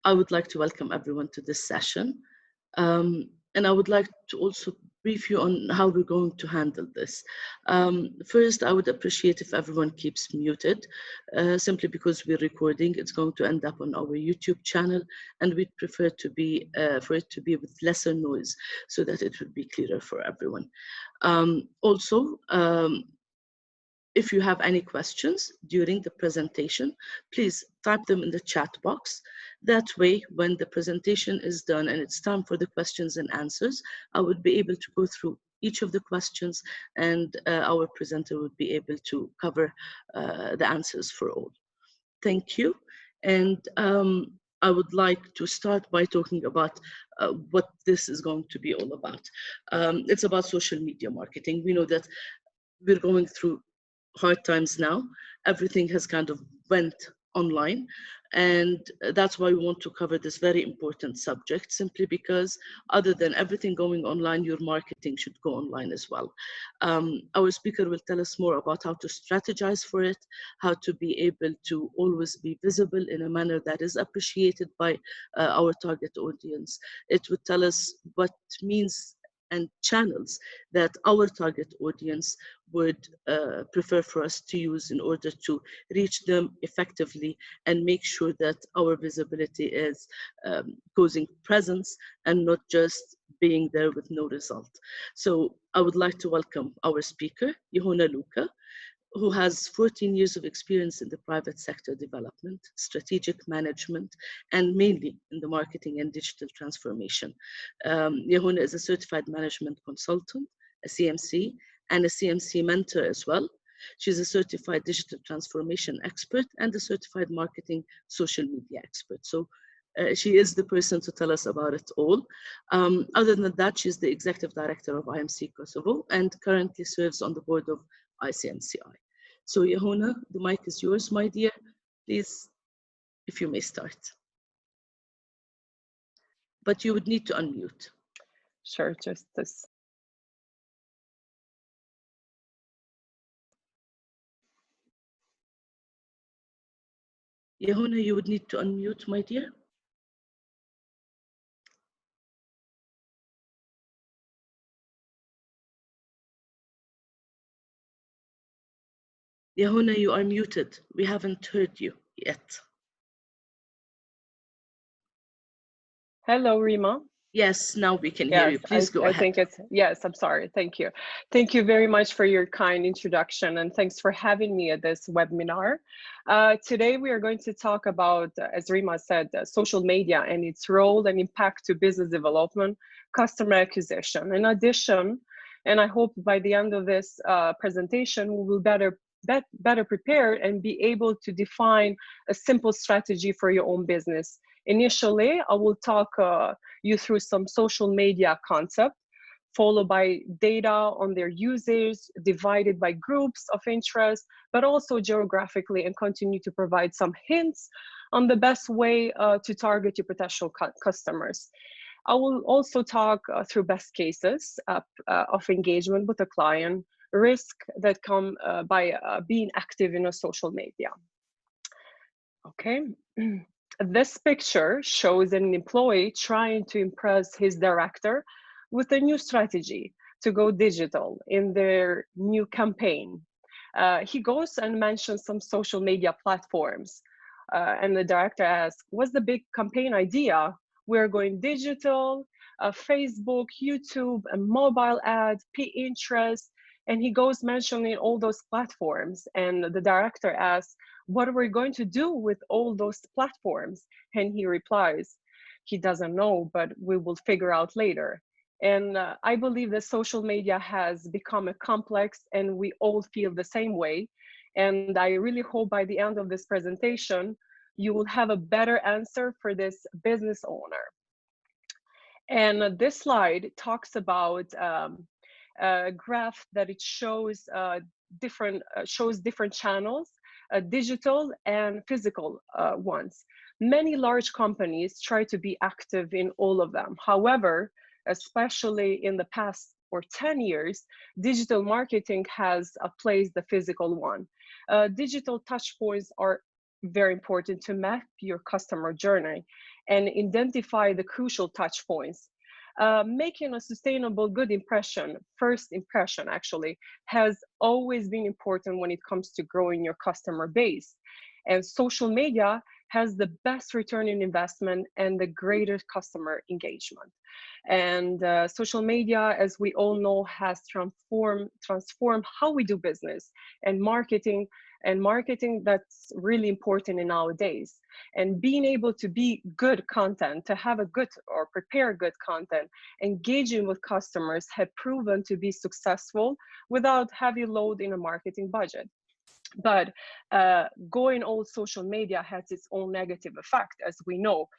I would like to welcome everyone to this session. And I would like to also brief you on how we're going to handle this. First, I would appreciate if everyone keeps muted, simply because we're recording. It's going to end up on our YouTube channel, and we'd prefer to be for it to be with lesser noise so that it would be clearer for everyone. Also, if you have any questions during the presentation, please type them in the chat box. That way, when the presentation is done and it's time for the questions and answers, I would be able to go through each of the questions, and our presenter would be able to cover the answers for all. Thank you. And I would like to start by talking about what this is going to be all about. It's about social media marketing. We know that we're going through hard times now. Everything has kind of went online, and that's why we want to cover this very important subject, simply because other than everything going online, your marketing should go online as well. Our speaker will tell us more about how to strategize for it, how to be able to always be visible in a manner that is appreciated by our target audience. It would tell us what means and channels that our target audience would prefer for us to use in order to reach them effectively and make sure that our visibility is causing presence and not just being there with no result. So I would like to welcome our speaker, Yehona Luca, who has 14 years of experience in the private sector development, strategic management, and mainly in the marketing and digital transformation. Yehona is a certified management consultant, a CMC, and a CMC mentor as well. She's a certified digital transformation expert and a certified marketing social media expert. So she is the person to tell us about it all. Other than that, she's the executive director of IMC Kosovo and currently serves on the board of ICMCI. So Yehona, the mic is yours, my dear. Please, if you may start. But you would need to unmute. Sure, just this. Yehona, you would need to unmute, my dear. Yehona, you are muted. We haven't heard you yet. Hello, Rima. Yes, now we can hear you. Please go ahead. I think it's, yes, I'm sorry. Thank you. Thank you very much for your kind introduction, and thanks for having me at this webinar. Today, we are going to talk about, as Rima said, social media and its role and impact to business development, customer acquisition. In addition, and I hope by the end of this presentation, we will better prepare and be able to define a simple strategy for your own business. Initially, I will talk you through some social media concept, followed by data on their users, divided by groups of interest, but also geographically, and continue to provide some hints on the best way to target your potential customers. I will also talk through best cases of engagement with a client, risk that come by being active in a social media. Okay. This picture shows an employee trying to impress his director with a new strategy to go digital in their new campaign. He goes and mentions some social media platforms, and the director asks, what's the big campaign idea? We're going digital, Facebook, YouTube, and mobile ads, Pinterest, and he goes mentioning all those platforms, and the director asks, what are we going to do with all those platforms? And he replies, he doesn't know, but we will figure out later. And I believe that social media has become a complex, and we all feel the same way. And I really hope by the end of this presentation, you will have a better answer for this business owner. And this slide talks about a graph that it shows different channels, digital and physical ones. Many large companies try to be active in all of them. However, especially in the past 10 years, digital marketing has placed the physical one. Digital touchpoints are very important to map your customer journey and identify the crucial touch points. Making a sustainable good impression, first impression actually, has always been important when it comes to growing your customer base. And social media has the best return in investment and the greatest customer engagement. And social media, as we all know, has transformed how we do business and marketing. And marketing, that's really important in nowadays. And being able to be good content, to have a good or prepare good content, engaging with customers have proven to be successful without heavy load in a marketing budget. But going all social media has its own negative effect, as we know,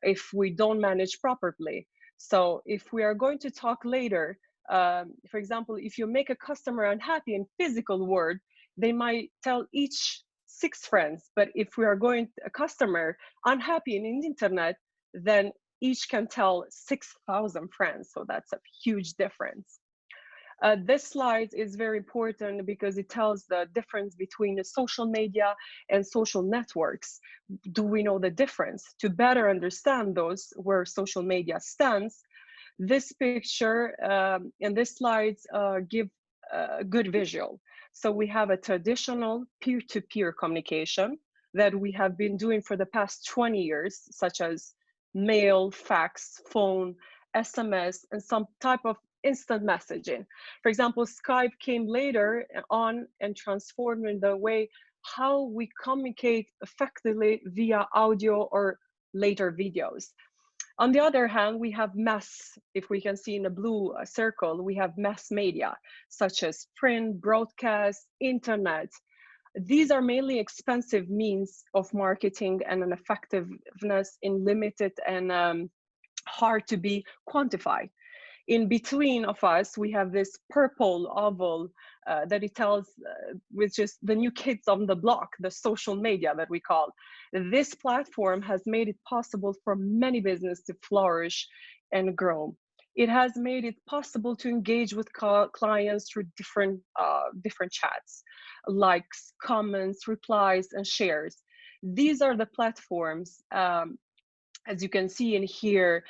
if we don't manage properly. So if we are going to talk later, for example, if you make a customer unhappy in physical word, they might tell each 6 friends. But if we are going a customer unhappy in internet, then each can tell 6,000 friends. So that's a huge difference. This slide is very important because it tells the difference between the social media and social networks. Do we know the difference? To better understand those, where social media stands, this picture and this slides give a good visual. So we have a traditional peer-to-peer communication that we have been doing for the past 20 years, such as mail, fax, phone, SMS, and some type of instant messaging. For example, Skype came later on and transformed in the way how we communicate effectively via audio or later videos. On the other hand, we have mass, if we can see in the blue circle, we have mass media, such as print, broadcast, internet. These are mainly expensive means of marketing and an effectiveness in limited and hard to be quantified. In between of us, we have this purple oval that it tells, which is the new kids on the block, the social media that we call. This platform has made it possible for many businesses to flourish and grow. It has made it possible to engage with clients through different chats, likes, comments, replies, and shares. These are the platforms as you can see in here,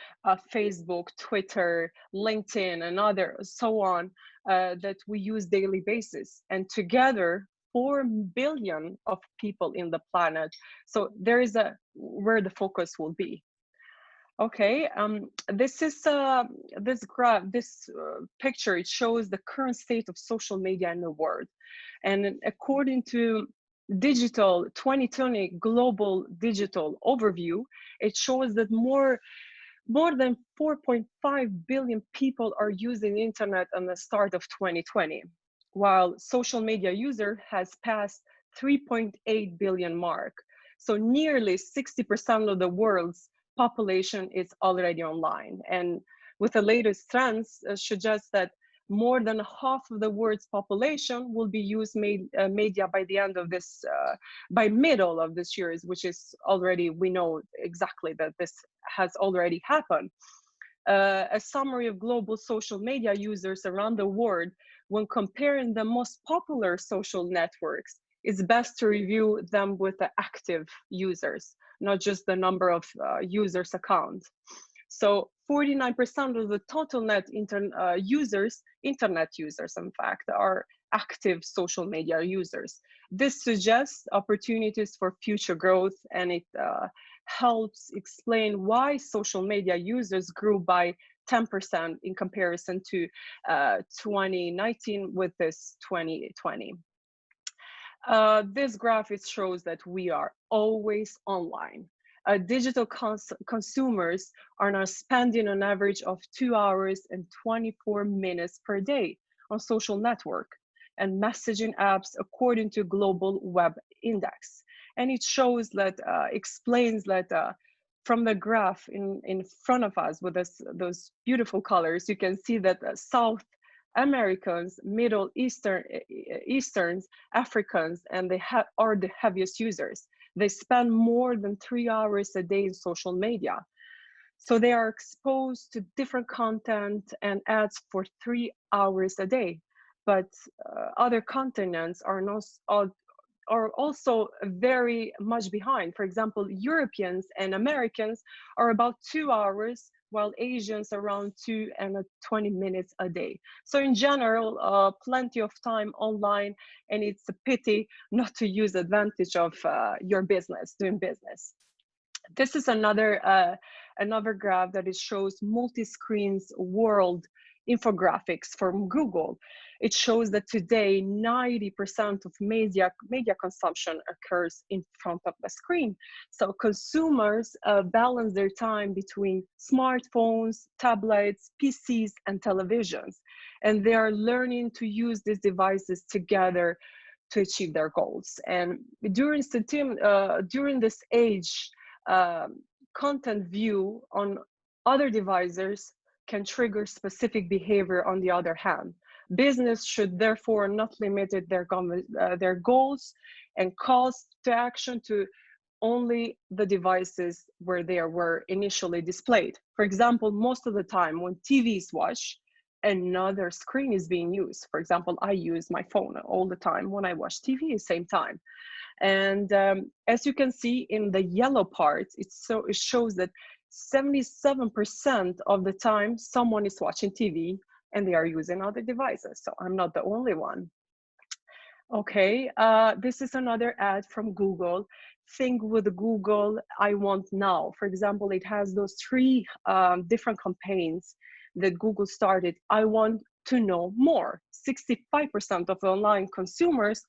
Facebook, Twitter, LinkedIn, and others, so on, that we use daily basis. And together, 4 billion of people in the planet. So there is where the focus will be. Okay, this is this graph, this picture. It shows the current state of social media in the world, and according to Digital 2020 Global Digital Overview, it shows that more than 4.5 billion people are using the internet on the start of 2020, while social media user has passed 3.8 billion mark. So nearly 60% of the world's population is already online. And with the latest trends suggest that more than half of the world's population will be used media by the end of this, by middle of this year, which is already, we know exactly that this has already happened. A summary of global social media users around the world, when comparing the most popular social networks, it's best to review them with the active users, not just the number of users accounts. So 49% of the total internet users, in fact, are active social media users. This suggests opportunities for future growth, and it helps explain why social media users grew by 10% in comparison to 2019 with this 2020. This graph, it shows that we are always online. Digital consumers are now spending an average of 2 hours and 24 minutes per day on social network and messaging apps according to Global Web Index. And it shows that, explains that from the graph in front of us with those beautiful colors, you can see that South Americans, Middle Easterns, Africans, and they are the heaviest users. They spend more than 3 hours a day in social media. So they are exposed to different content and ads for 3 hours a day. But other continents are not, are also very much behind. For example, Europeans and Americans are about 2 hours, while Asians around 2 and 20 minutes a day. So in general, plenty of time online, and it's a pity not to use advantage of your business, doing business. This is another graph that it shows multi-screens world infographics from Google. It shows that today 90% of media consumption occurs in front of the screen. So consumers balance their time between smartphones, tablets, PCs, and televisions, and they are learning to use these devices together to achieve their goals. And during this age, content view on other devices can trigger specific behavior. On the other hand, business should therefore not limit their goals and calls to action to only the devices where they were initially displayed. For example, most of the time when TV is watched, another screen is being used. For example, I use my phone all the time when I watch TV, same time. And as you can see in the yellow part, it shows that 77% of the time someone is watching TV and they are using other devices. So I'm not the only one. Okay, this is another ad from Google. Think with Google, I want now. For example, it has those 3 different campaigns that Google started. I want to know more. 65% of online consumers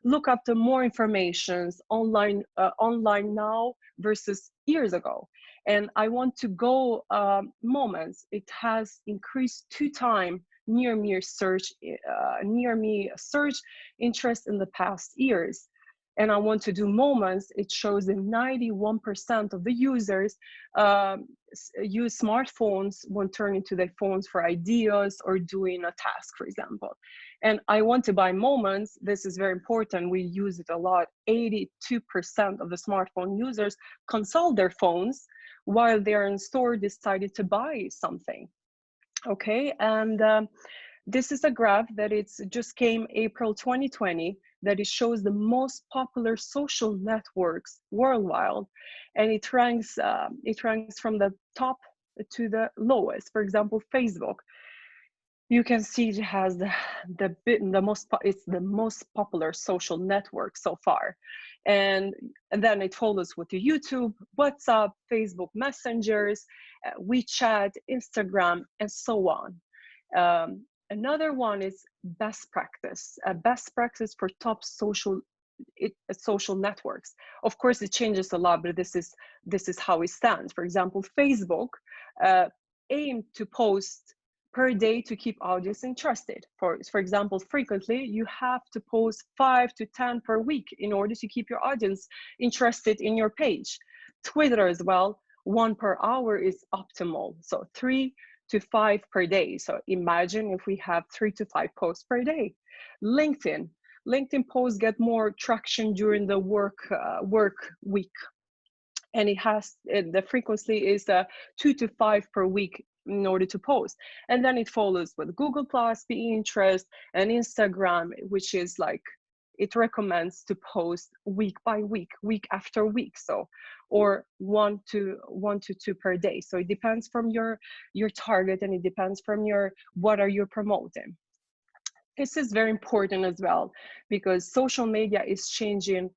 look up to more information online now versus years ago. And I want to go moments. It has increased 2 times near me search interest in the past years. And I want to do moments. It shows that 91% of the users use smartphones when turning to their phones for ideas or doing a task, for example. And I want to buy moments. This is very important. We use it a lot. 82% of the smartphone users consult their phones while they're in store decided to buy something. Okay, and this is a graph that it's just came April 2020, that it shows the most popular social networks worldwide, and it ranks from the top to the lowest. For example, Facebook. You can see it has it's the most popular social network so far, and then it follows with YouTube, WhatsApp, Facebook Messengers, WeChat, Instagram, and so on. Another one is best practice. Best practice for top social networks. Of course, it changes a lot, but this is how it stands. For example, Facebook aimed to post per day to keep audience interested. For example, frequently you have to post 5 to 10 per week in order to keep your audience interested in your page. Twitter as well, 1 per hour is optimal. So 3 to 5 per day. So imagine if we have 3 to 5 posts per day. LinkedIn posts get more traction during the work week, and the frequency is 2 to 5 per week in order to post. And then it follows with Google Plus, Pinterest, and Instagram, which is like, it recommends to post week by week, week after week. So, or 1 to 2 per day. So it depends from your target, and it depends from what are you promoting. This is very important as well, because social media is changing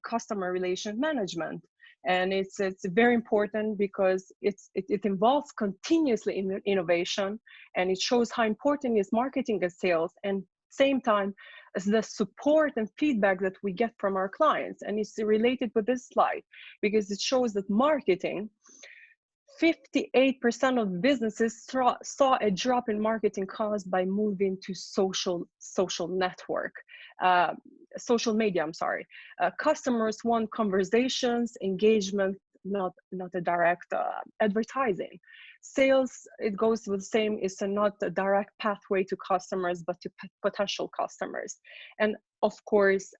customer relation management. And it's very important because it involves continuously innovation, and it shows how important is marketing and sales, and same time as the support and feedback that we get from our clients. And it's related with this slide because it shows that marketing, 58% of businesses saw a drop in marketing costs by moving to social media. Customers want conversations, engagement, not a direct advertising. Sales, it goes with the same. It's not a direct pathway to customers, but to potential customers. And of course,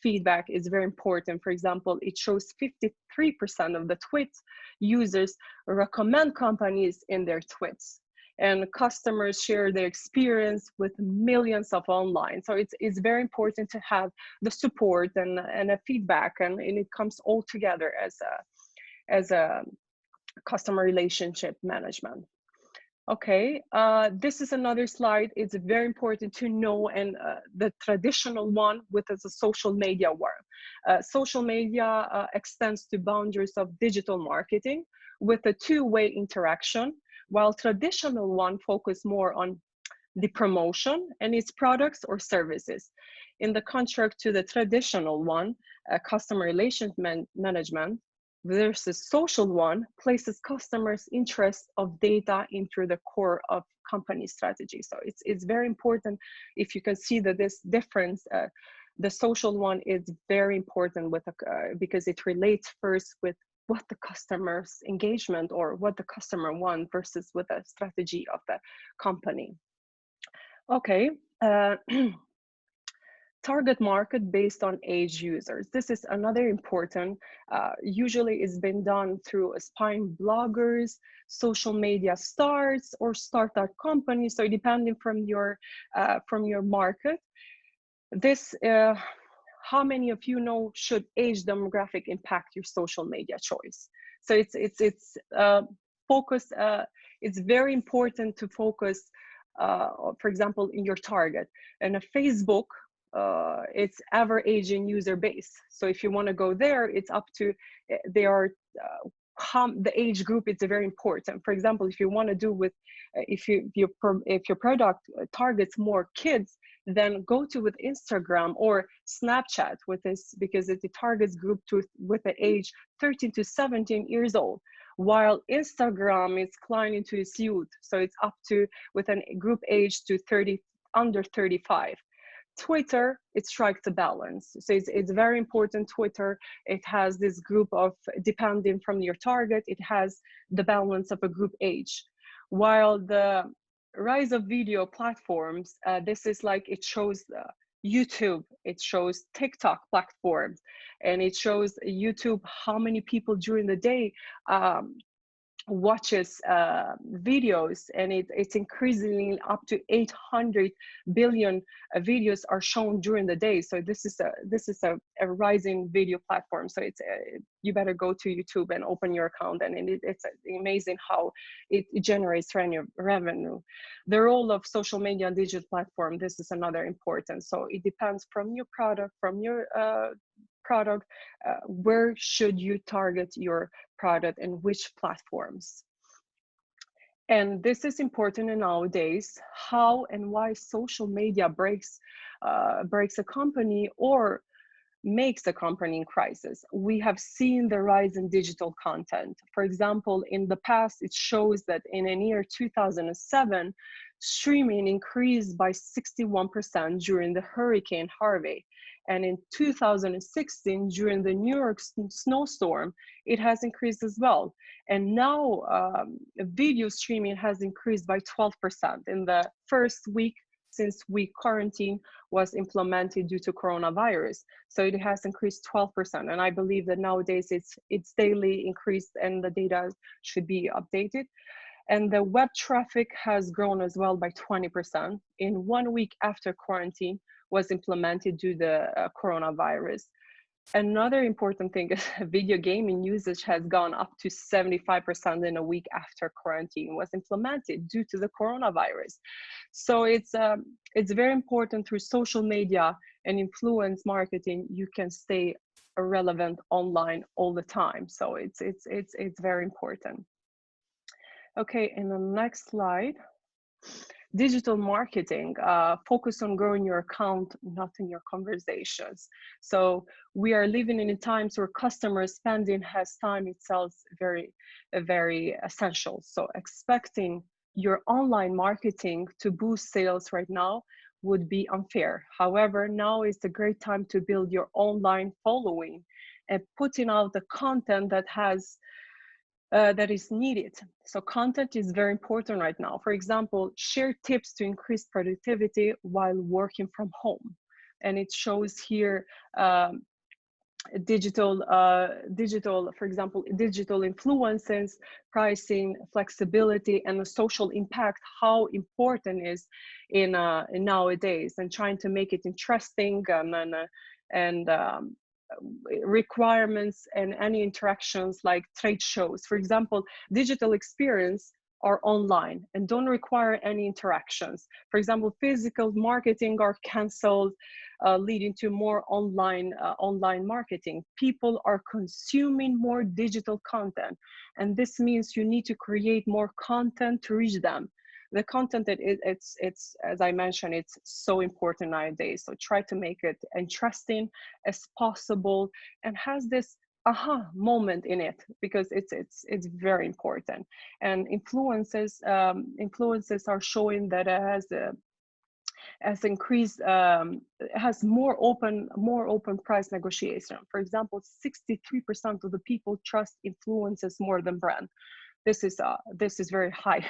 feedback is very important. For example, it shows 53% of the tweet users recommend companies in their tweets. and customers share their experience with millions of online. So it's very important to have the support and a feedback, and it comes all together as a customer relationship management. Okay, this is another slide. It's very important to know, and the traditional one with the social media one. Social media extends to boundaries of digital marketing with a two-way interaction, while traditional one focus more on the promotion and its products or services. In the contrary to the traditional one, customer relations management, versus social one places customers' interest of data into the core of company strategy. So it's very important. If you can see that this difference, the social one is very important with because it relates first with what the customer's engagement or what the customer wants versus with the strategy of the company. Okay. Target market based on age users. This is another important, usually it's been done through aspiring bloggers, social media stars, or startup companies. So depending from your market. This, how many of you know should age demographic impact your social media choice? So it's focus, it's very important to focus, for example, in your target. And a Facebook, it's ever aging user base. So if you want to go there, it's up to they are the age group. It's very important. For example, if you want to do with if your product targets more kids, then go to with Instagram or Snapchat with this, because it targets group with the age 13 to 17 years old, while Instagram is climbing to its youth. So it's up to with a group age to under 35. Twitter, it strikes a balance. So it's very important. Twitter, it has this group of, depending from your target, it has the balance of a group age. While the rise of video platforms, this is like, it shows YouTube, it shows TikTok platforms, and it shows YouTube how many people during the day watches videos, and it's increasingly up to 800 billion videos are shown during the day. So this is a rising video platform. So it's you better go to YouTube and open your account, and it's amazing how it generates revenue. The role of social media and digital platform, this is another important. So it depends from your product, where should you target your product and which platforms. And this is important in nowadays, how and why social media breaks a company or makes a company in crisis. We have seen the rise in digital content. For example, in the past, it shows that in the year 2007, streaming increased by 61% during the Hurricane Harvey. And in 2016, during the New York snowstorm, it has increased as well. And now video streaming has increased by 12% in the first week since quarantine was implemented due to coronavirus. So it has increased 12%. And I believe that nowadays it's daily increased, and the data should be updated. And the web traffic has grown as well by 20% in 1 week after quarantine was implemented due to the coronavirus. Another important thing is video gaming usage has gone up to 75% in a week after quarantine was implemented due to the coronavirus. So it's very important through social media and influence marketing, you can stay relevant online all the time. So it's very important. Okay, in the next slide. Digital marketing, focus on growing your account, not in your conversations. So we are living in times where customer spending has time itself very essential. So expecting your online marketing to boost sales right now would be unfair. However, now is the great time to build your online following and putting out the content that is needed. So content is very important right now. For example, share tips to increase productivity while working from home. And it shows here digital, for example, digital influences, pricing, flexibility, and the social impact, how important is in nowadays, and trying to make it interesting, and requirements and any interactions like trade shows. For example, digital experience are online and don't require any interactions. For example, physical marketing are canceled, leading to more online marketing. People are consuming more digital content, and this means you need to create more content to reach them. The content that it's as I mentioned, it's so important nowadays. So try to make it interesting as possible and has this aha moment in it, because it's very important. And influences are showing that it has increased, has more open price negotiation. For example, 63% of the people trust influencers more than brand. This is very high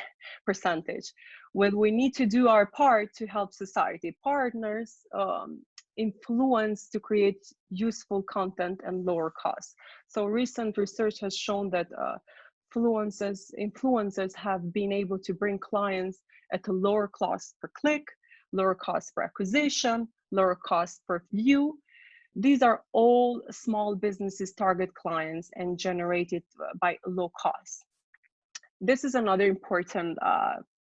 percentage. When we need to do our part to help society partners influence to create useful content and lower costs. So recent research has shown that influencers have been able to bring clients at a lower cost per click, lower cost per acquisition, lower cost per view. These are all small businesses target clients and generated by low cost. This is another important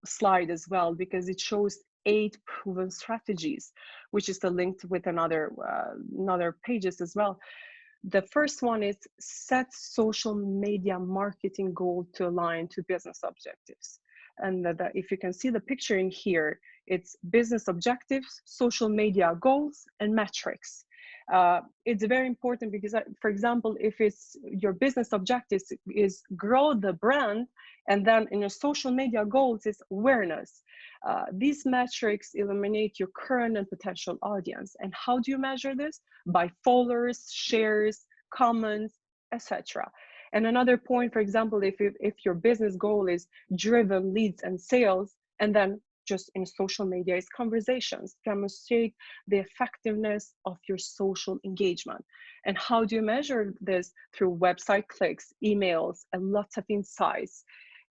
slide as well, because it shows 8 proven strategies, which is linked with another pages as well. The first one is set social media marketing goal to align to business objectives. And if you can see the picture in here, it's business objectives, social media goals, and metrics. It's very important because, for example, if it's your business objectives is grow the brand, and then in your social media goals is awareness. These metrics eliminate your current and potential audience. And how do you measure this? By followers, shares, comments, etc. And another point, for example, if your business goal is driven leads and sales, and then just in social media is conversations, demonstrate the effectiveness of your social engagement. And how do you measure this? Through website clicks, emails, and lots of insights.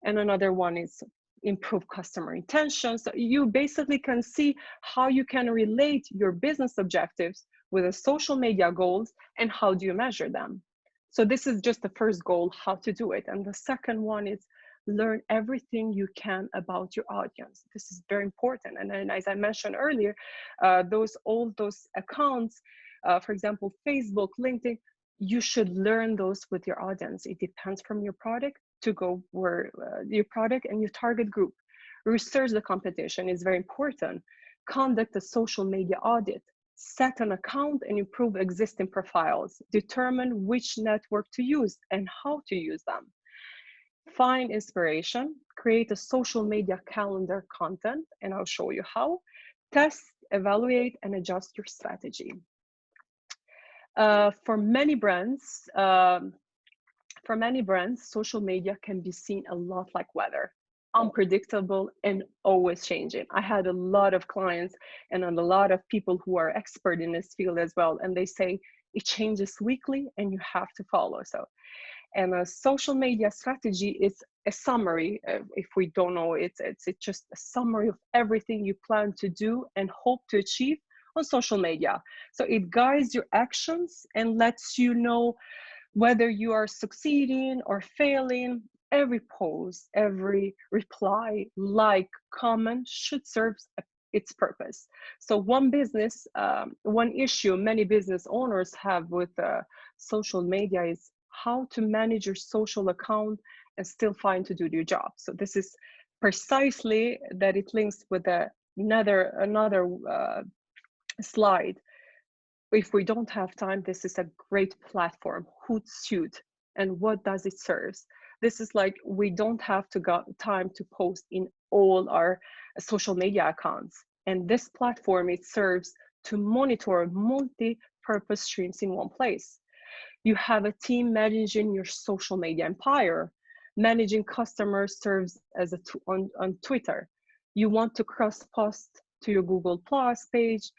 And another one is improve customer retention. So you basically can see how you can relate your business objectives with the social media goals and how do you measure them. So this is just the first goal, how to do it. And the second one is learn everything you can about your audience. This is very important. And then, as I mentioned earlier, all those accounts, for example, Facebook, LinkedIn, you should learn those with your audience. It depends from your product to go where your product and your target group. Research the competition is very important. Conduct a social media audit. Set an account and improve existing profiles. Determine which network to use and how to use them. Find inspiration. Create a social media calendar content, and I'll show you how. Test, evaluate, and adjust your strategy. For many brands, social media can be seen a lot like weather, unpredictable and always changing. I had a lot of clients and a lot of people who are expert in this field as well, and they say it changes weekly and you have to follow. So, and a social media strategy is a summary. If we don't know, it's just a summary of everything you plan to do and hope to achieve on social media. So it guides your actions and lets you know whether you are succeeding or failing. Every post, every reply, like, comment should serve its purpose. So one issue many business owners have with social media is how to manage your social account and still find to do your job. So this is precisely that it links with another slide. If we don't have time, this is a great platform, HootSuite. And what does it serve? This is like, we don't have to got time to post in all our social media accounts. And this platform, it serves to monitor multi-purpose streams in one place. You have a team managing your social media empire. Managing customers serves as on Twitter. You want to cross-post to your Google Plus page.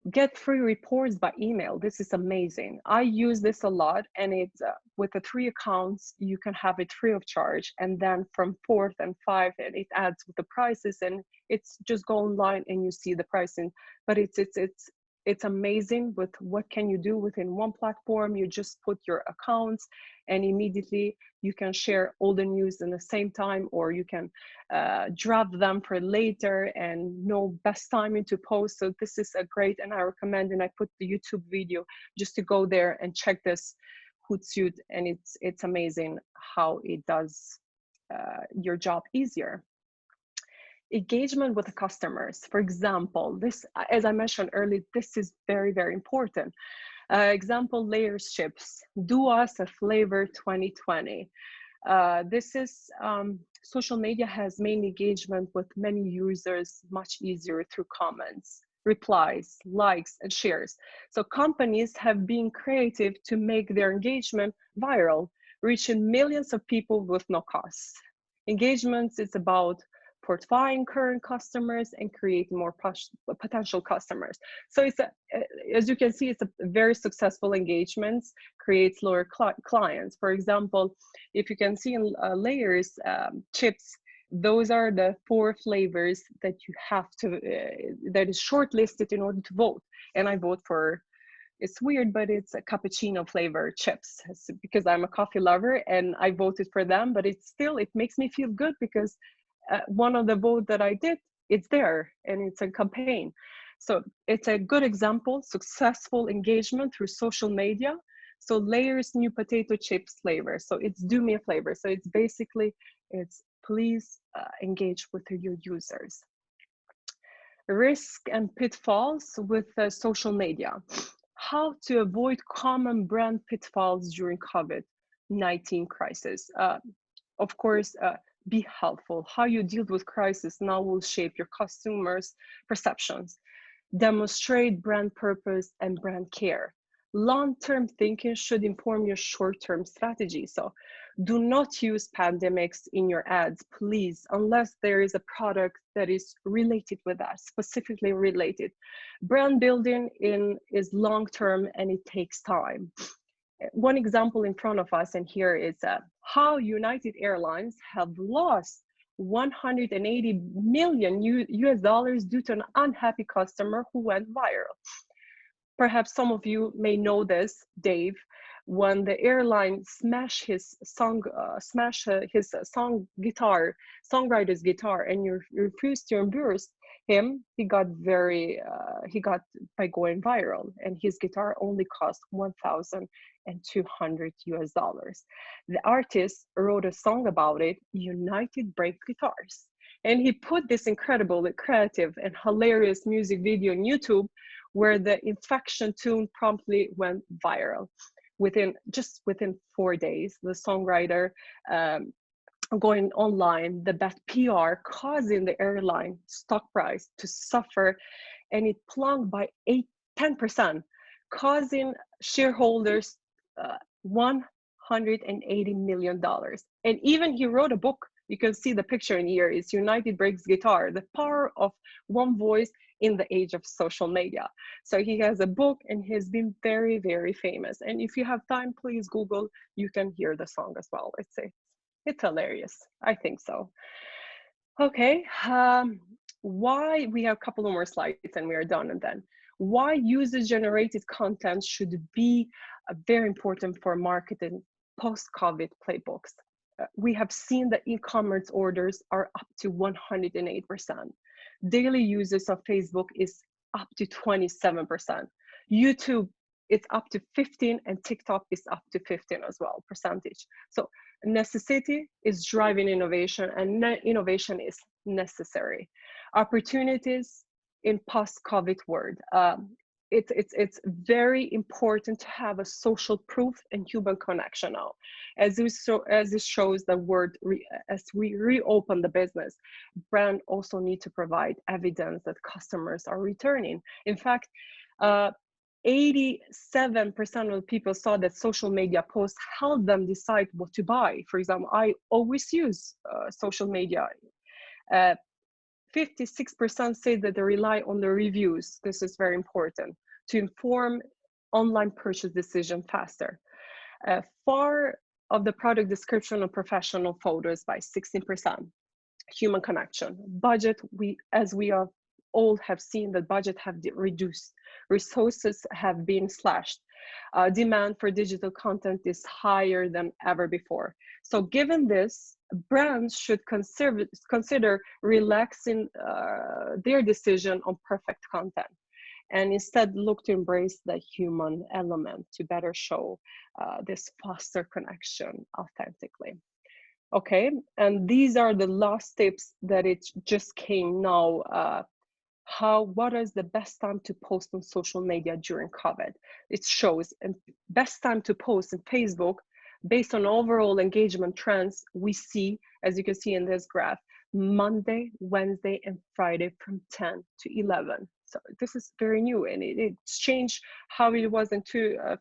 Get free reports by email. This is amazing. I use this a lot, and it's with the 3 accounts, you can have it free of charge. And then from 4th and 5th, and it adds with the prices, and it's just go online and you see the pricing. But it's amazing with what can you do within one platform. You just put your accounts, and immediately you can share all the news in the same time, or you can draft them for later and know best timing to post. So this is a great, and I recommend, and I put the YouTube video just to go there and check this HootSuite, and it's amazing how it does your job easier. Engagement with the customers. For example, this, as I mentioned earlier, this is very, very important. Example, Layers chips. Do us a flavor 2020. This is, social media has main engagement with many users much easier through comments, replies, likes, and shares. So companies have been creative to make their engagement viral, reaching millions of people with no cost. Engagements is about fortifying current customers and creating more potential customers. So it's as you can see, it's a very successful engagements, creates lower clients. For example, if you can see in Layers chips, those are the 4 flavors that you have to, that is shortlisted in order to vote. And I vote for, it's weird, but it's a cappuccino flavor chips, because I'm a coffee lover and I voted for them, but it's still, it makes me feel good because one of the votes that I did, it's there and it's a campaign. So it's a good example, successful engagement through social media. So Layers new potato chips flavor. So it's do me a flavor. So it's basically, it's please engage with your users. Risk and pitfalls with social media. How to avoid common brand pitfalls during COVID-19 crisis. Of course, be helpful. How you deal with crisis now will shape your customers' perceptions. Demonstrate brand purpose and brand care. Long-term thinking should inform your short-term strategy. So do not use pandemics in your ads, please, unless there is a product that is related with that, specifically related. Brand building is long-term and it takes time. One example in front of us, and here is how United Airlines have lost 180 million US dollars due to an unhappy customer who went viral. Perhaps some of you may know this, Dave, when the airline smashed his songwriter's guitar, and you refused to reimburse him, he got by going viral, and his guitar only cost $1,200 US dollars. The artist wrote a song about it, United Breaks Guitars, and he put this incredible, creative, and hilarious music video on YouTube, where the infection tune promptly went viral. Within 4 days, the songwriter going online, the bad PR causing the airline stock price to suffer, and it plunged by 10%, causing shareholders $180 million. And even he wrote a book. You can see the picture in here. It's United Breaks Guitar, the power of one voice in the age of social media. So he has a book and he's been very, very famous. And if you have time, please Google, you can hear the song as well. It's hilarious. I think so. Okay, why, we have a couple of more slides and we are done, and then why user-generated content should be very important for marketing post-COVID playbooks. We have seen that e-commerce orders are up to 108%. Daily users of Facebook is up to 27%. YouTube, it's up to 15%, and TikTok is up to 15% as well, percentage. So necessity is driving innovation, and innovation is necessary. Opportunities in post-COVID world. It's very important to have a social proof and human connection now. As it shows the word, as we reopen the business, brand also need to provide evidence that customers are returning. In fact, 87% of the people saw that social media posts helped them decide what to buy. For example, I always use social media. 56% say that they rely on the reviews. This is very important to inform online purchase decision faster. Far of the product description of professional photos by 16%. Human connection. Budget, as we all have seen, that budget have reduced. Resources have been slashed. Demand for digital content is higher than ever before. So given this, brands should consider relaxing their decision on perfect content, and instead look to embrace the human element to better show this faster connection authentically. Okay, and these are the last tips that it just came now. What is the best time to post on social media during COVID? It shows, and best time to post in Facebook, based on overall engagement trends, we see, as you can see in this graph, Monday, Wednesday, and Friday from 10 to 11. So this is very new, and it's changed how it was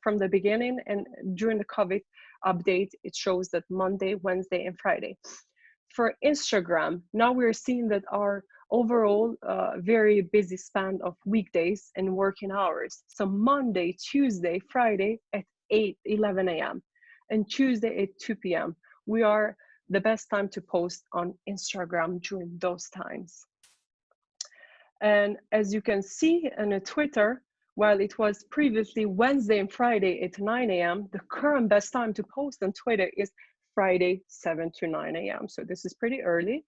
from the beginning, and during the COVID update, it shows that Monday, Wednesday, and Friday. For Instagram, now we're seeing that our overall very busy span of weekdays and working hours. So Monday, Tuesday, Friday at 11 a.m. and Tuesday at 2 p.m. We are the best time to post on Instagram during those times. And as you can see on Twitter, while it was previously Wednesday and Friday at 9 a.m., the current best time to post on Twitter is Friday, 7 to 9 a.m. So this is pretty early,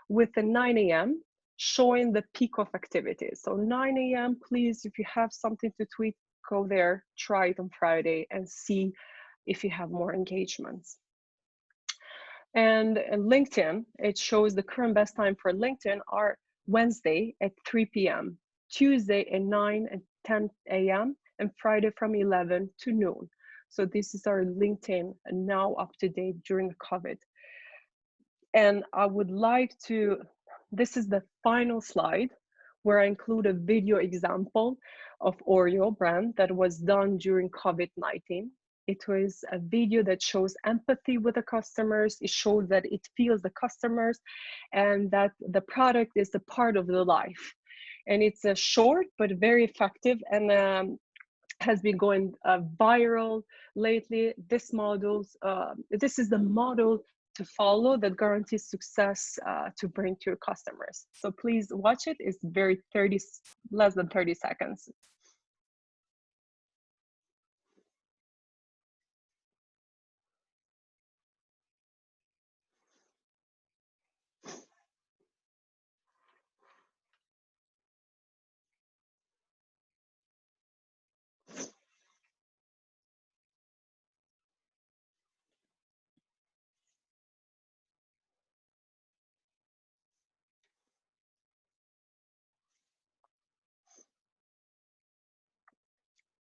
with the 9 a.m. showing the peak of activity. So 9 a.m., please, if you have something to tweet, go there, try it on Friday and see if you have more engagements. And LinkedIn, it shows the current best time for LinkedIn are Wednesday at 3 p.m., Tuesday at 9 and 10 a.m., and Friday from 11 to noon. So this is our LinkedIn now up to date during the COVID. And I would like to, this is the final slide where I include a video example of Oreo brand that was done during COVID-19. It was a video that shows empathy with the customers. It shows that it feels the customers and that the product is a part of the life. And it's a short but very effective, and has been going viral lately. This is the model to follow that guarantees success to bring to your customers. So please watch it. It's less than 30 seconds.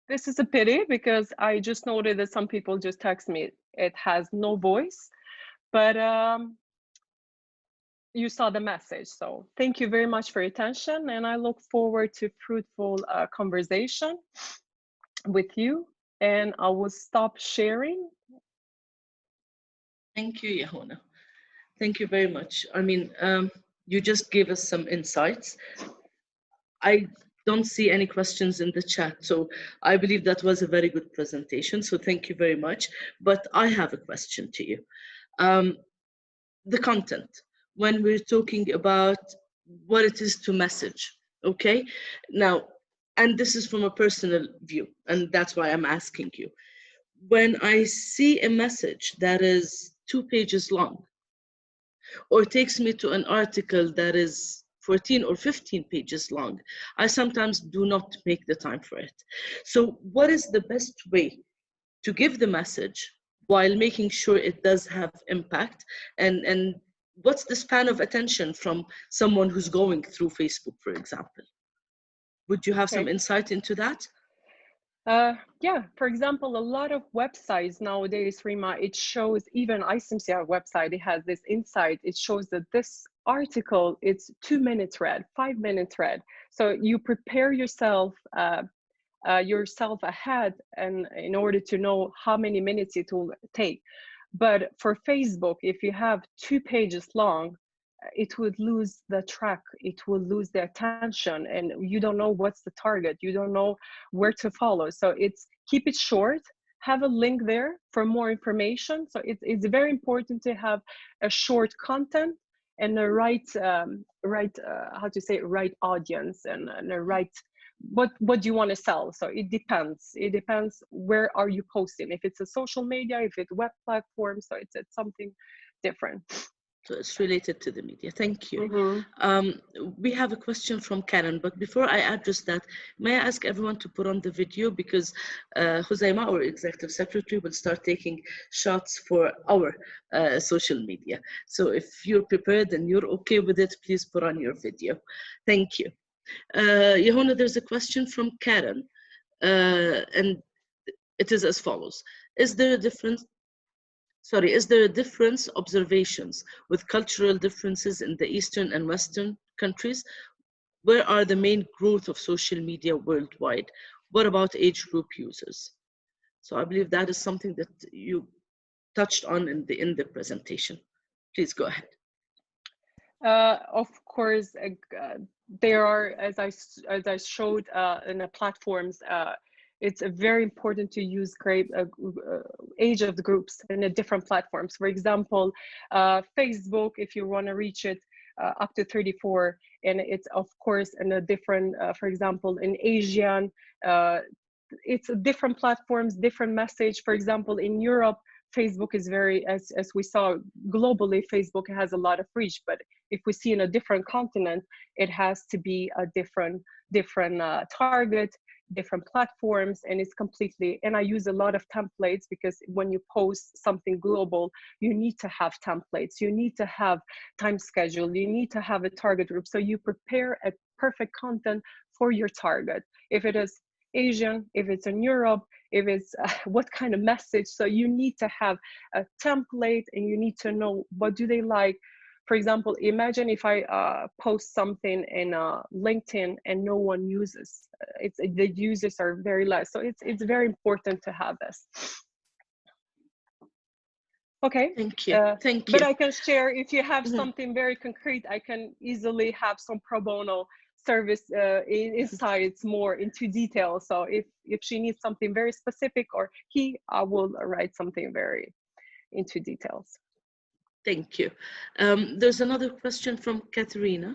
This is a pity because I just noted that some people just text me. It has no voice, but you saw the message. So thank you very much for your attention, and I look forward to fruitful conversation with you, and I will stop sharing. Thank you, Yahona. Thank you very much. I mean, you just gave us some insights. I don't see any questions in the chat, so I believe that was a very good presentation. So thank you very much. But I have a question to you. The content, when we're talking about what it is to message, okay? Now, and this is from a personal view, and that's why I'm asking you. When I see a message that is 2 pages long, or takes me to an article that is 14 or 15 pages long, I sometimes do not make the time for it. So what is the best way to give the message while making sure it does have impact? And what's the span of attention from someone who's going through Facebook, for example? Would you have some insight into that? Yeah, for example, a lot of websites nowadays, Rima, it shows, even ICMCI website, it has this insight. It shows that this article, it's 2 minutes read, 5 minutes read. So you prepare yourself ahead, and in order to know how many minutes it will take. But for Facebook, if you have 2 pages long, it would lose the track, it will lose the attention, and you don't know what's the target, you don't know where to follow. So it's keep it short, have a link there for more information. So it's very important to have a short content and the right how to say, right audience, and the right what do you want to sell. So it depends where are you posting, if it's a social media, if it's web platform. So it's something different. So it's related to the media. Thank you. Mm-hmm. We have a question from Karen, but before I address that, may I ask everyone to put on the video, because Huzaima, our executive secretary, will start taking shots for our social media. So if you're prepared and you're okay with it, please put on your video. Thank you. Yehona, there's a question from Karen, and it is as follows. Is there a difference observations with cultural differences in the Eastern and Western countries? Where are the main growth of social media worldwide? What about age group users? So I believe that is something that you touched on in the presentation. Please go ahead. Of course, there are, as I showed in the platforms, it's very important to use age of the groups in the different platforms. For example, Facebook, if you want to reach it up to 34, and it's of course in a different, for example, in Asian, it's different platforms, different message. For example, in Europe, Facebook is very, as we saw globally, Facebook has a lot of reach, but if we see in a different continent, it has to be a different target, different platforms, and it's completely, and I use a lot of templates, because when you post something global, you need to have templates, you need to have time schedule, you need to have a target group, so you prepare a perfect content for your target. If it is Asian, if it's in Europe, if it's what kind of message, so you need to have a template, and you need to know what do they like. For example, imagine if I post something in LinkedIn and no one uses. The users are very less. So it's very important to have this. Okay. Thank you. Thank you. But I can share, if you have something very concrete, I can easily have some pro bono service insights more into detail. So if she needs something very specific, or I will write something very into details. Thank you. There's another question from Katerina,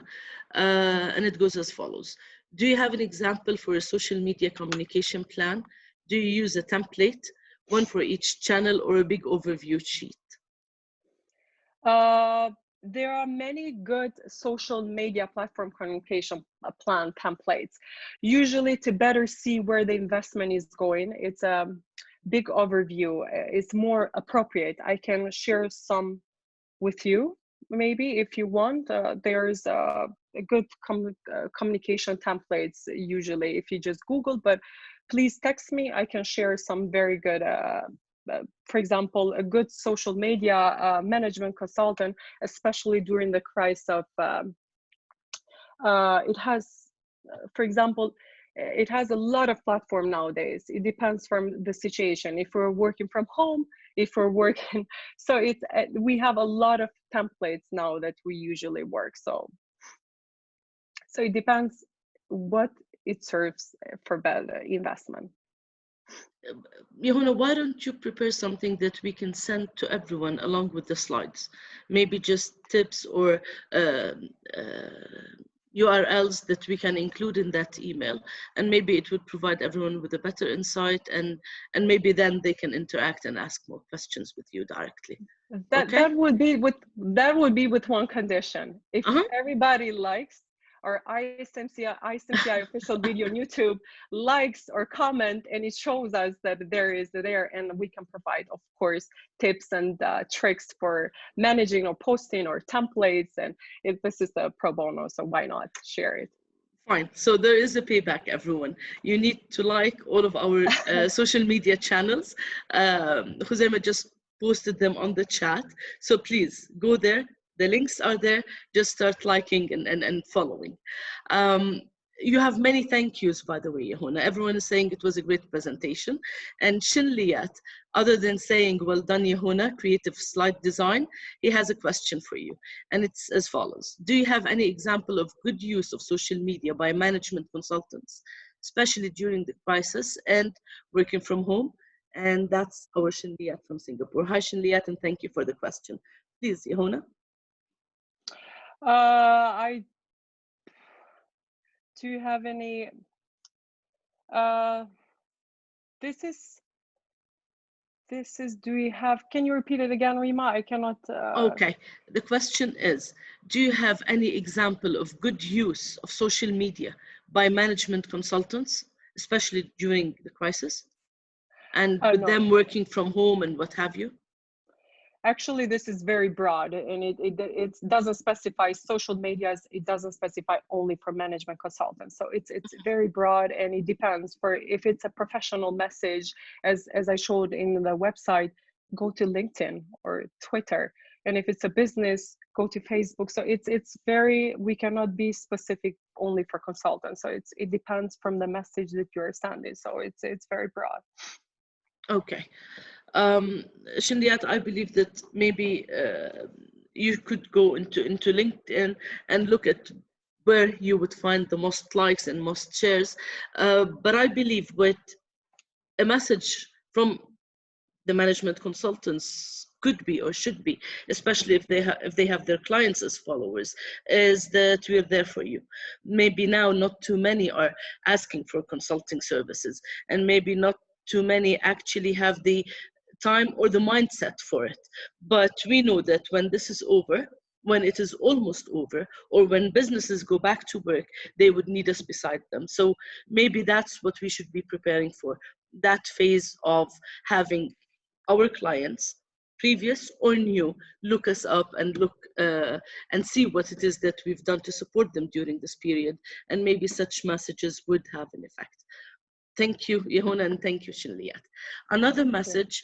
and it goes as follows. Do you have an example for a social media communication plan? Do you use a template, one for each channel, or a big overview sheet? There are many good social media platform communication plan templates. Usually, to better see where the investment is going, it's a big overview. It's more appropriate. I can share some with you, maybe, if you want. There's a good communication templates, usually, if you just Google, but please text me. I can share some very good, for example, a good social media management consultant, especially during the crisis of, it has, for example, it has a lot of platform nowadays. It depends from the situation. If we're working from home, if we're working, so it's, we have a lot of templates now that we usually work. So it depends what it serves for better investment. Yehona, why don't you prepare something that we can send to everyone along with the slides? Maybe just tips or URLs that we can include in that email, and maybe it would provide everyone with a better insight, and maybe then they can interact and ask more questions with you directly. That would be with one condition. If everybody likes our ICMCI official video on YouTube, likes or comment, and it shows us that there is there, and we can provide, of course, tips and tricks for managing or posting or templates. And if this is a pro bono, so why not share it? Fine. So there is a payback, everyone. You need to like all of our social media channels. Huzaima just posted them on the chat. So please go there. The links are there. Just start liking and following. You have many thank yous, by the way, Yehuna. Everyone is saying it was a great presentation. And Shinliyat, other than saying, well done, Yehuna, creative slide design, he has a question for you. And it's as follows. Do you have any example of good use of social media by management consultants, especially during the crisis and working from home? And that's our Shinliyat from Singapore. Hi, Shinliyat, and thank you for the question. Please, Yehuna. Do you have any? This is. Do we have? Can you repeat it again, Rima? I cannot. Okay. The question is, do you have any example of good use of social media by management consultants, especially during the crisis, and with No. them working from home and what have you? Actually, this is very broad, and it doesn't specify social media. It doesn't specify only for management consultants. So it's very broad, and it depends. For if it's a professional message, as I showed in the website, go to LinkedIn or Twitter. And if it's a business, go to Facebook. So it's very, we cannot be specific only for consultants. So it depends from the message that you're sending. So it's very broad. Okay. Shindiat, I believe that maybe you could go into LinkedIn and look at where you would find the most likes and most shares. But I believe with a message from the management consultants could be or should be, especially if they have their clients as followers, is that we're there for you. Maybe now not too many are asking for consulting services, and maybe not too many actually have the time or the mindset for it. But we know that when this is over, when it is almost over, or when businesses go back to work, they would need us beside them. So maybe that's what we should be preparing for, that phase of having our clients, previous or new, look us up and look and see what it is that we've done to support them during this period. And maybe such messages would have an effect. Thank you, Yehuna, and thank you, Shinliyat. Another message,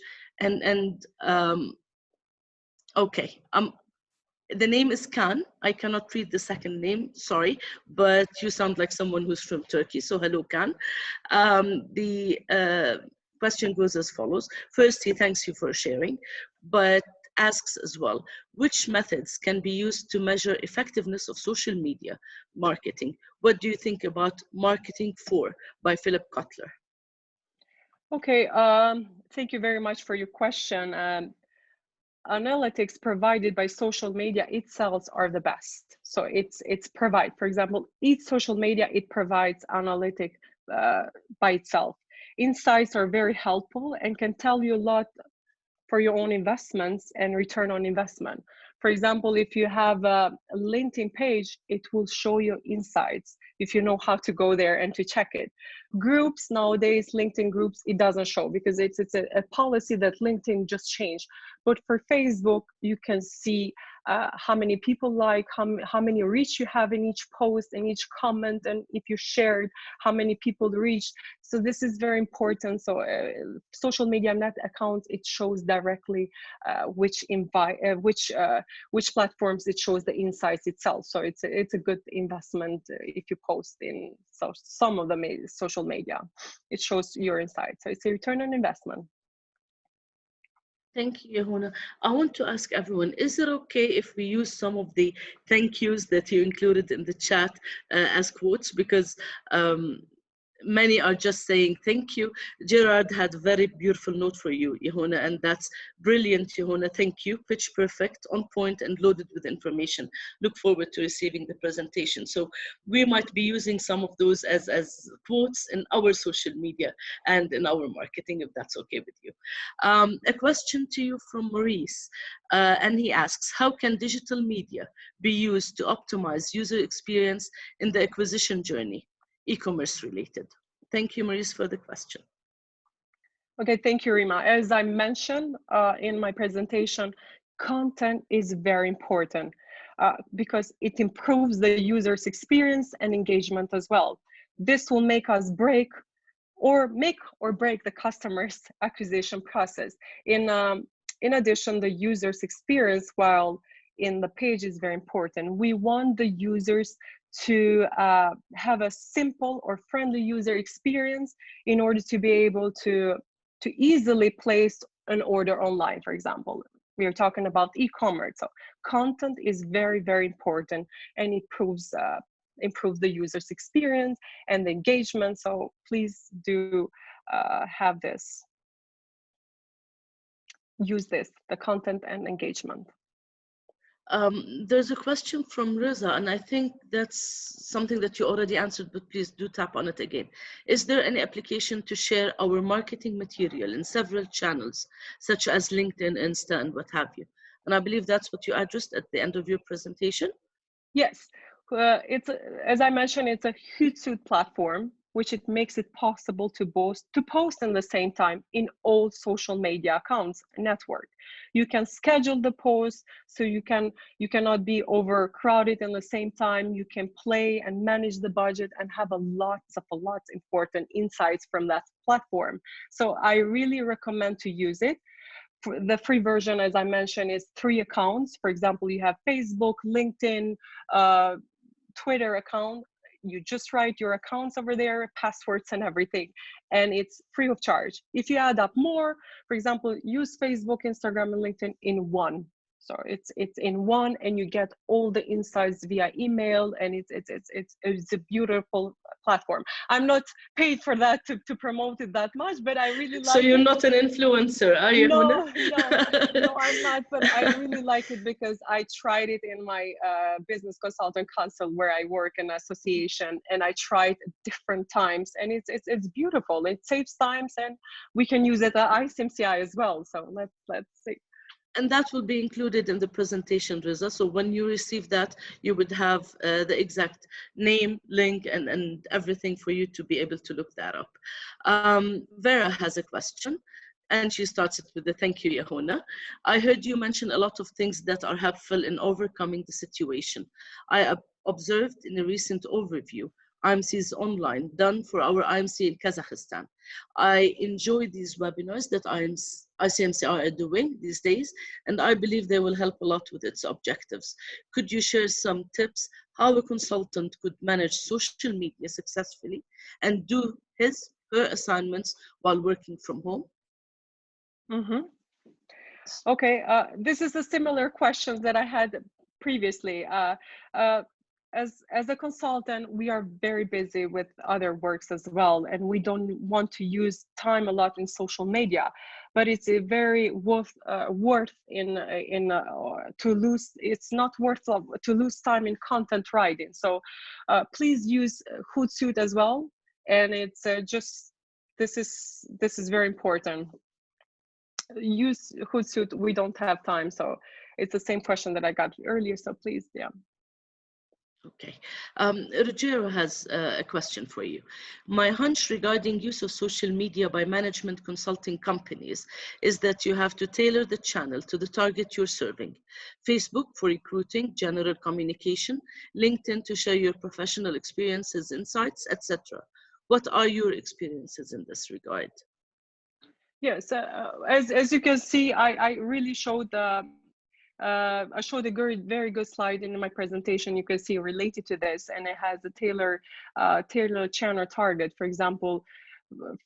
okay, the name is Khan. I cannot read the second name, sorry, but you sound like someone who's from Turkey, so hello, Khan. The question goes as follows. First, he thanks you for sharing, but asks as well, which methods can be used to measure effectiveness of social media marketing? What do you think about Marketing 4 by Philip Kotler? Okay, thank you very much for your question. Analytics provided by social media itself are the best. So it's provide, for example, each social media, it provides analytic by itself. Insights are very helpful and can tell you a lot for your own investments and return on investment. For example, if you have a LinkedIn page, it will show you insights if you know how to go there and to check it. Groups nowadays, LinkedIn groups, it doesn't show because it's a policy that LinkedIn just changed. But for Facebook, you can see how many people like, how many reach you have in each post, in each comment, and if you shared, how many people reached. So this is very important. So social media net accounts, it shows directly which platforms it shows the insights itself. So it's a good investment if you post in some of the social media. It shows your insights. So it's a return on investment. Thank you, Yehuna. I want to ask everyone, is it okay if we use some of the thank yous that you included in the chat as quotes? Because many are just saying thank you. Gerard had a very beautiful note for you, Yehuna, and that's brilliant, Yehuna. Thank you. Pitch perfect, on point, and loaded with information. Look forward to receiving the presentation. So we might be using some of those as quotes in our social media and in our marketing, if that's okay with you. A question to you from Maurice, and he asks, how can digital media be used to optimize user experience in the acquisition journey? E-commerce related. Thank you, Maurice, for the question. Okay, thank you, Rima. As I mentioned in my presentation, content is very important because it improves the user's experience and engagement as well. This will make us make or break the customer's acquisition process. In addition, the user's experience while in the page is very important. We want the users to have a simple or friendly user experience in order to be able to easily place an order online, for example. We are talking about e-commerce, so content is very, very important, and it improves the user's experience and the engagement. So please do have this, use this, the content and engagement. There's a question from Riza, and I think that's something that you already answered, but please do tap on it again. Is there any application to share our marketing material in several channels, such as LinkedIn, Insta, and what have you? And I believe that's what you addressed at the end of your presentation. Yes, it's as I mentioned, it's a HootSuite platform, which it makes it possible to post in the same time in all social media accounts network. You can schedule the post, so you cannot be overcrowded in the same time. You can play and manage the budget and have a lot important insights from that platform. So I really recommend to use it. The free version, as I mentioned, is 3 accounts. For example, you have Facebook, LinkedIn, Twitter account. You just write your accounts over there, passwords and everything, and it's free of charge. If you add up more, for example, use Facebook, Instagram, and LinkedIn in one. So it's in one, and you get all the insights via email, and it's a beautiful platform. I'm not paid for that to promote it that much, but I really like it. So you're not an influencer, are you? No, I'm not, but I really like it because I tried it in my business consultant council where I work in association, and I tried different times, and it's beautiful. It saves times, and we can use it at ICMCI as well. So let's see. And that will be included in the presentation, Riza. So when you receive that, you would have the exact name, link, and everything for you to be able to look that up. Vera has a question, and she starts it with the thank you, Yahona. I heard you mention a lot of things that are helpful in overcoming the situation. I observed in a recent overview IMCs online done for our IMC in Kazakhstan. I enjoy these webinars that ICMCI are doing these days, and I believe they will help a lot with its objectives. Could you share some tips how a consultant could manage social media successfully and do her assignments while working from home? Mm-hmm. Okay, this is a similar question that I had previously. As a consultant, we are very busy with other works as well, and we don't want to use time a lot in social media. But it's a very worth to lose. It's not worth to lose time in content writing. So please use HootSuite as well, and it's just this is very important. Use HootSuite. We don't have time, so it's the same question that I got earlier. So please, yeah. Okay, Ruggiero has a question for you. My hunch regarding use of social media by management consulting companies is that you have to tailor the channel to the target you're serving. Facebook for recruiting, general communication, LinkedIn to share your professional experiences, insights, etc. What are your experiences in this regard? Yes, as you can see, I really showed I showed a very good slide in my presentation. You can see related to this, and it has a tailored channel target. For example,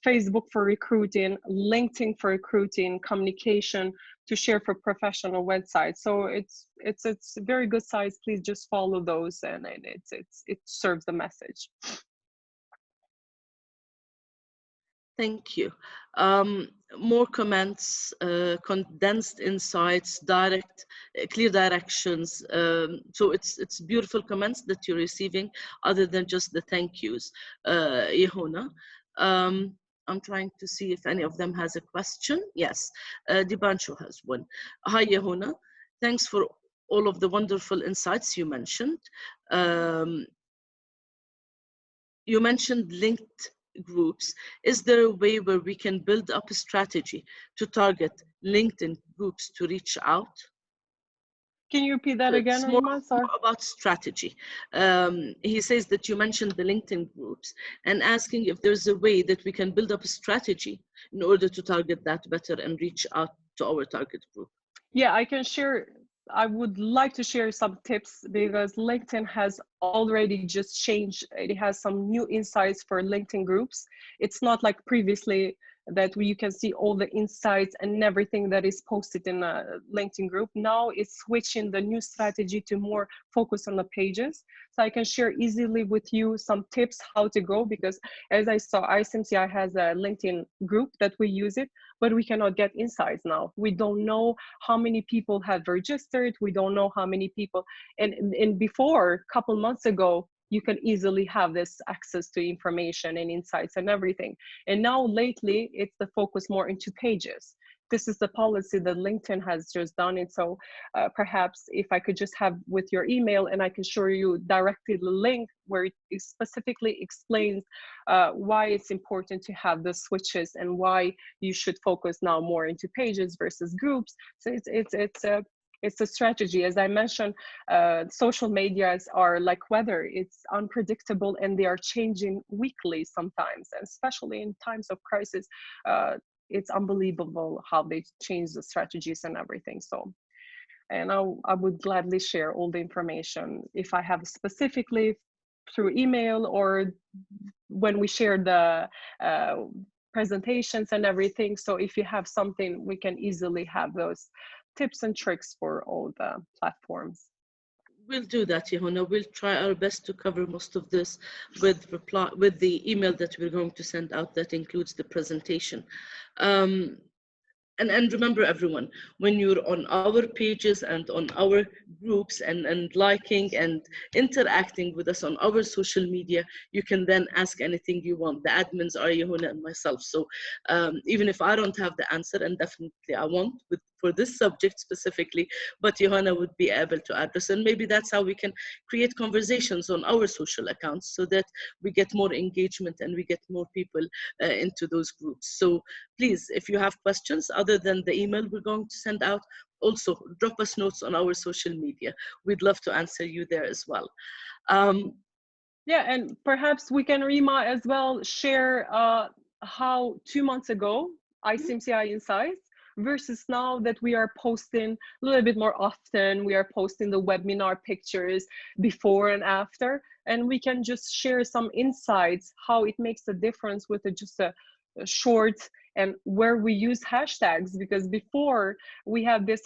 Facebook for recruiting, LinkedIn for recruiting, communication to share for professional websites. So it's a very good size. Please just follow those, and it serves the message. Thank you. More comments, condensed insights, clear directions. So it's beautiful comments that you're receiving other than just the thank yous. Yehona, I'm trying to see if any of them has a question. Yes, Dibanshu has one. Hi, Yehona. Thanks for all of the wonderful insights you mentioned. You mentioned linked groups. Is there a way where we can build up a strategy to target LinkedIn groups to reach out? Can you repeat that again? It's more about strategy. He says that you mentioned the LinkedIn groups and asking if there's a way that we can build up a strategy in order to target that better and reach out to our target group. Yeah, I can share I would like to share some tips because LinkedIn has already just changed. It has some new insights for LinkedIn groups. It's not like previously that you can see all the insights and everything that is posted in a LinkedIn group. Now it's switching the new strategy to more focus on the pages. So I can share easily with you some tips how to go, because as I saw, ICMCI has a LinkedIn group that we use it, but we cannot get insights now. We don't know how many people have registered. We don't know how many people, and before, a couple months ago, you can easily have this access to information and insights and everything. And now lately, it's the focus more into pages. This is the policy that LinkedIn has just done it. So perhaps if I could just have with your email, and I can show you directly the link where it specifically explains why it's important to have the switches and why you should focus now more into pages versus groups. So it's a strategy. As I mentioned, social medias are like weather. It's unpredictable and they are changing weekly sometimes, and especially in times of crisis. It's unbelievable how they change the strategies and everything. So, and I would gladly share all the information if I have specifically through email or when we share the presentations and everything. So if you have something, we can easily have those tips and tricks for all the platforms. We'll do that, Yehona. We'll try our best to cover most of this with the email that we're going to send out that includes the presentation. And remember, everyone, when you're on our pages and on our groups and liking and interacting with us on our social media, you can then ask anything you want. The admins are Yehuna and myself. So even if I don't have the answer, and definitely I won't for this subject specifically, but Johanna would be able to address. And maybe that's how we can create conversations on our social accounts so that we get more engagement and we get more people into those groups. So please, if you have questions other than the email we're going to send out, also drop us notes on our social media. We'd love to answer you there as well. Yeah, and perhaps we can, Rima, as well share how 2 months ago, ICMCI Insights, versus now that we are posting a little bit more often, we are posting the webinar pictures before and after, and we can just share some insights, how it makes a difference with just a short and where we use hashtags, because before we have this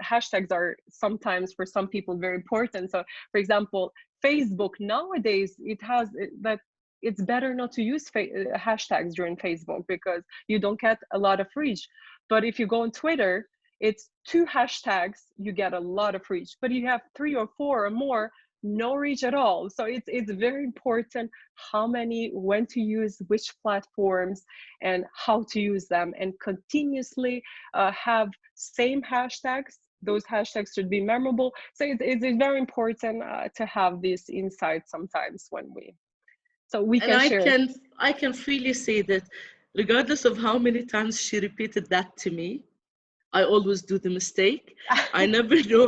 hashtags are sometimes for some people very important. So for example, Facebook nowadays, it has that it's better not to use hashtags during Facebook because you don't get a lot of reach. But if you go on Twitter, it's 2 hashtags, you get a lot of reach. But you have 3 or 4 or more, no reach at all. So it's very important how many, when to use which platforms and how to use them, and continuously have same hashtags. Those hashtags should be memorable. So it's very important to have these insights sometimes when we can share. I can freely say that regardless of how many times she repeated that to me, I always do the mistake. I never know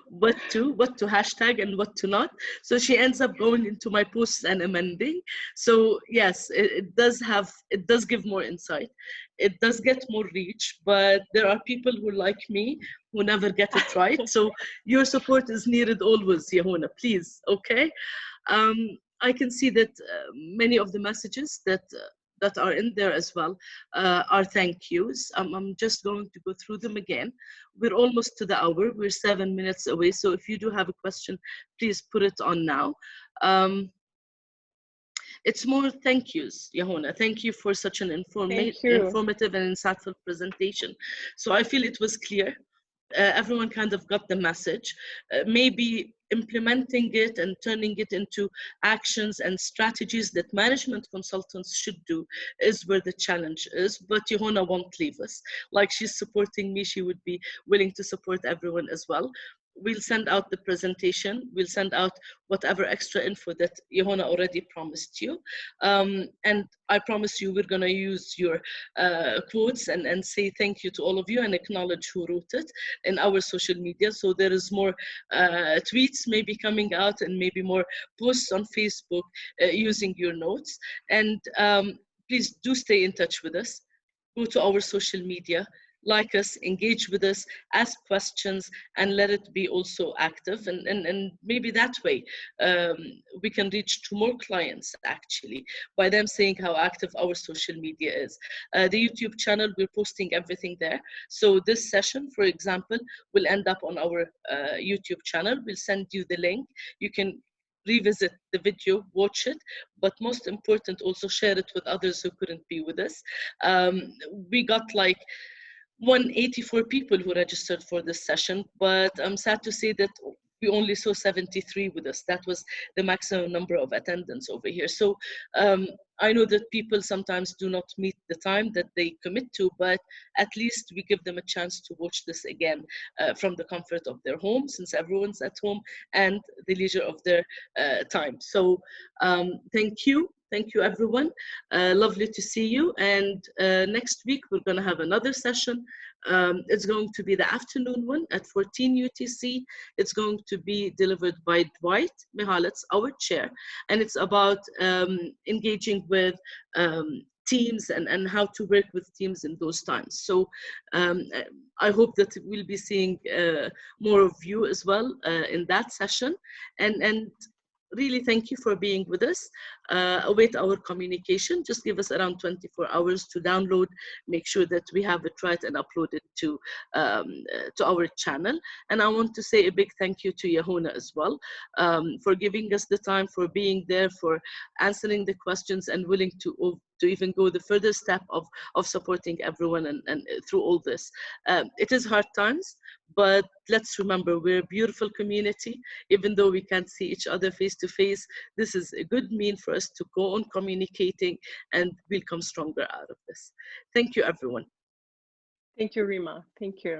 what to hashtag and what to not. So she ends up going into my posts and amending. So yes, it does give more insight. It does get more reach, but there are people who like me who never get it right. So your support is needed always, Yehona, please, okay? I can see that many of the messages that are in there as well are thank yous. I'm just going to go through them again. We're almost to the hour. We're 7 minutes away. So if you do have a question, please put it on now. It's more thank yous, Yehona. Thank you for such an informative and insightful presentation. So I feel it was clear. Everyone kind of got the message. Maybe implementing it and turning it into actions and strategies that management consultants should do is where the challenge is. But Yehona won't leave us. Like she's supporting me, she would be willing to support everyone as well. We'll send out the presentation. We'll send out whatever extra info that Yehona already promised you. And I promise you we're going to use your quotes and say thank you to all of you and acknowledge who wrote it in our social media. So there is more tweets maybe coming out and maybe more posts on Facebook using your notes. And please do stay in touch with us. Go to our social media, like us, engage with us, ask questions, and let it be also active. And maybe that way we can reach to more clients actually by them saying how active our social media is. The YouTube channel, we're posting everything there. So this session, for example, will end up on our YouTube channel. We'll send you the link. You can revisit the video, watch it, but most important, also share it with others who couldn't be with us. We got like 184 people who registered for this session, but I'm sad to say that we only saw 73 with us. That was the maximum number of attendance over here. So I know that people sometimes do not meet the time that they commit to, but at least we give them a chance to watch this again from the comfort of their home, since everyone's at home, and the leisure of their time. So thank you. Thank you, everyone. Lovely to see you. And next week, we're going to have another session. It's going to be the afternoon one at 14 UTC. It's going to be delivered by Dwight Mihalets, our chair. And it's about engaging with teams and how to work with teams in those times. So I hope that we'll be seeing more of you as well in that session. And really thank you for being with us. Await our communication. Just give us around 24 hours to download, make sure that we have it right and upload it to our channel. And I want to say a big thank you to Yahuna as well for giving us the time, for being there, for answering the questions, and willing to even go the further step of supporting everyone and through all this. It is hard times, but let's remember we're a beautiful community. Even though we can't see each other face to face, this is a good mean for us to go on communicating, and we'll come stronger out of this. Thank you, everyone. Thank you, Rima. Thank you.